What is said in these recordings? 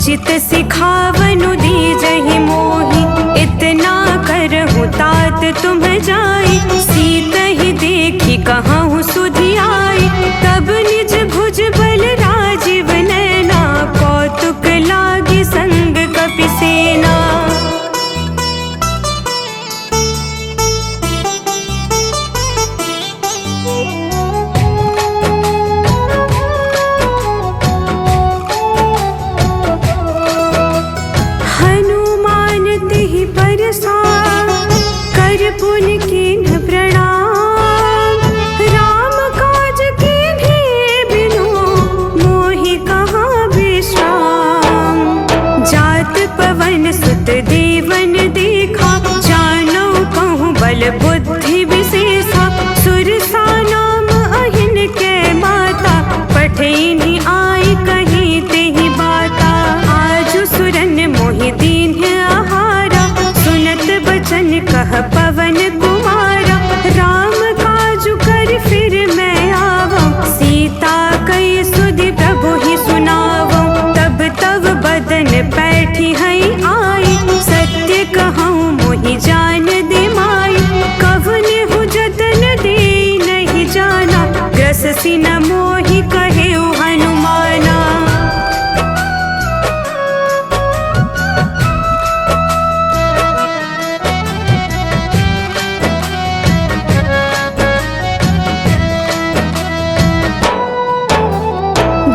उचित सिखावनु दीजहि मोहि, इतना करहु तात तुम जाई। सीत ही देखी कहूँ सुधि आई, तब निज भुज बल राजीव नैना। कौतुक लागी संग कपि सेना। हनुमान तिहि परसा कर पुनि कीन्ह प्रणाम। राम काज कीन्हे बिनु मोहि कहाँ विश्राम। जात पवन सुत देवन देखा, जानो कहूँ बल बुद्धि विशेषा। सुरसा नाम अहिन के माता, पठेनि आई कहीं तेहि बाता। आजु सुरन मोहि दीन्ह आहारा, सुनत बचन कह पवन कुमारा। राम काजु कर फिर मैं आवऊँ, सीता कई सुधि प्रभु ही सुनावऊँ। तब तब बदन पैठी हई आई, सत्य कहूँ मोहि जान दे माई। कवने हु जतन दे नहीं जाना, ग्रससि न मोहि कहेउ हनुमाना।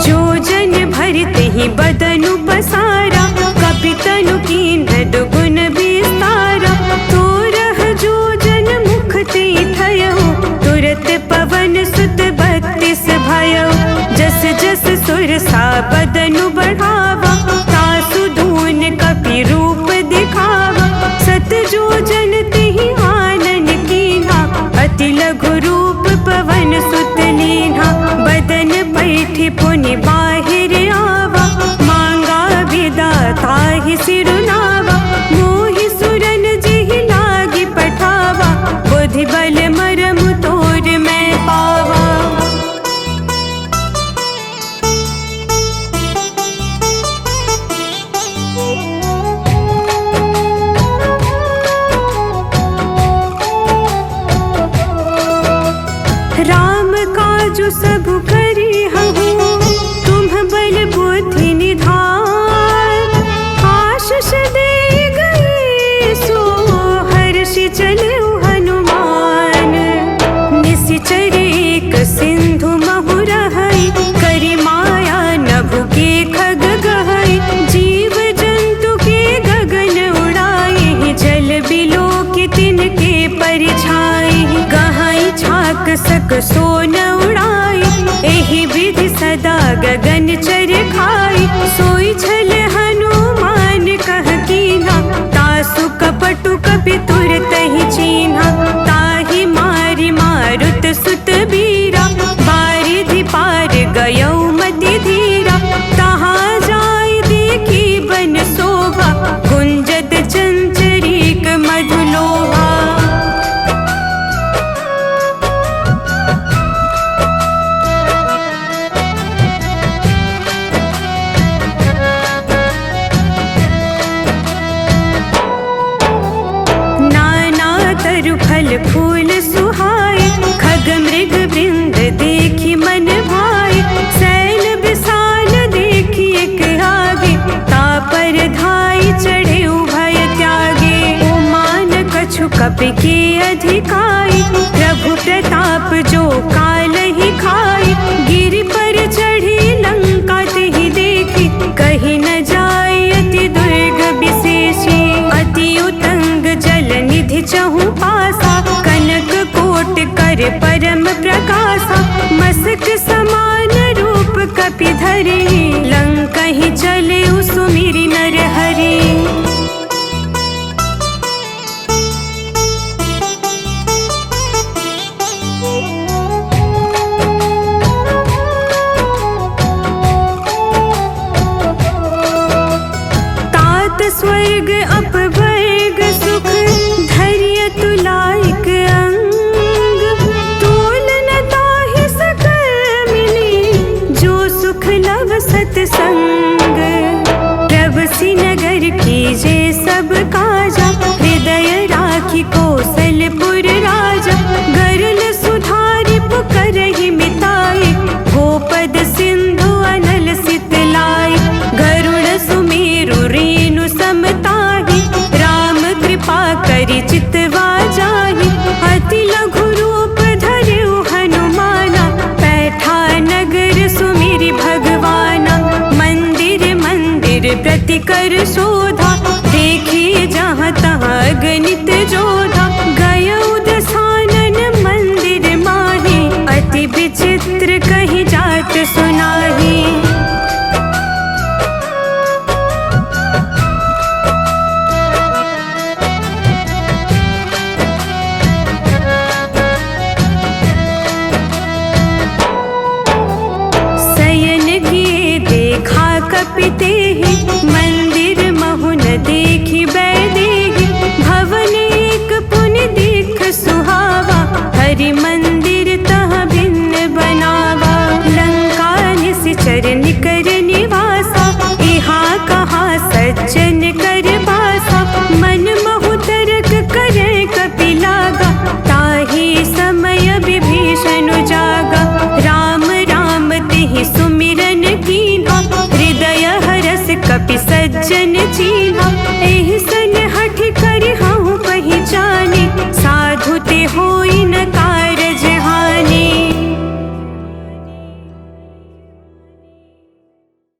जो जन भरते ही बदनु पसारा, कपि तनु कीन्ह दुगुन विस्तारा। तोरह जो जन मुख ते थयउ, तुरत पवन सुत 32 भयउ। जस जस सुरसा बदनु बढ़ावा, तासु धून कपि रूप दिखावा। सत जो जन तेहि आनन कीन्हा, अति लघु रूप पवन सुत लीन्हा। बदन पैठि पुनि बाहिर आवा, मांगा विदा ताहि सिरुनावा। मोहि सुरन जेहि लागी पठावा, बुद्धि बल मरम तोर मैं पावा। राम काजु सबु करी हहु, तुम बल बुद्धि निधान। आशीष दे गए सो हर्षि चलेउ हनुमान। निशिचर एक सिंधु महु रहई, करि माया नभु के खग गहई। जीव जंतु के गगन उड़ाई, जल बिलो के तिनके परिछाई। गहाई छाक सक सोन उड़ाई, एहि विधि सदा गगन चर खाई। सोई छल हनुमान कह कीन्हा, तासु कपटु कपि तुरत ही चीन्हा। ताहि मारि मारुत सुत बीरा, बारिधि पार गयौ मति धीरा। तहाँ जाय देखी बन शोभा, गुंजत चंचरीक मधुलोभा। फल फूल सुहाए, खग मृग वृंद देखी मन भाए। सैल विशाल देखी एक आगे, तापर धाई चढ़े भय त्यागे। ओमान कछु कपि के अधिकाई, प्रभु प्रताप जो काल ही खाई। गिरि पर चढ़ी लंका तेहि देखी, कहीं न जाय अति दुर्ग विशेषी। अति उतंग जल निधि चहु पासा, कनक कोट कर परम प्रकाशा। मसक समान रूप कपि धरे, लंका ही चले सुमिरि नर हरि। बच्चन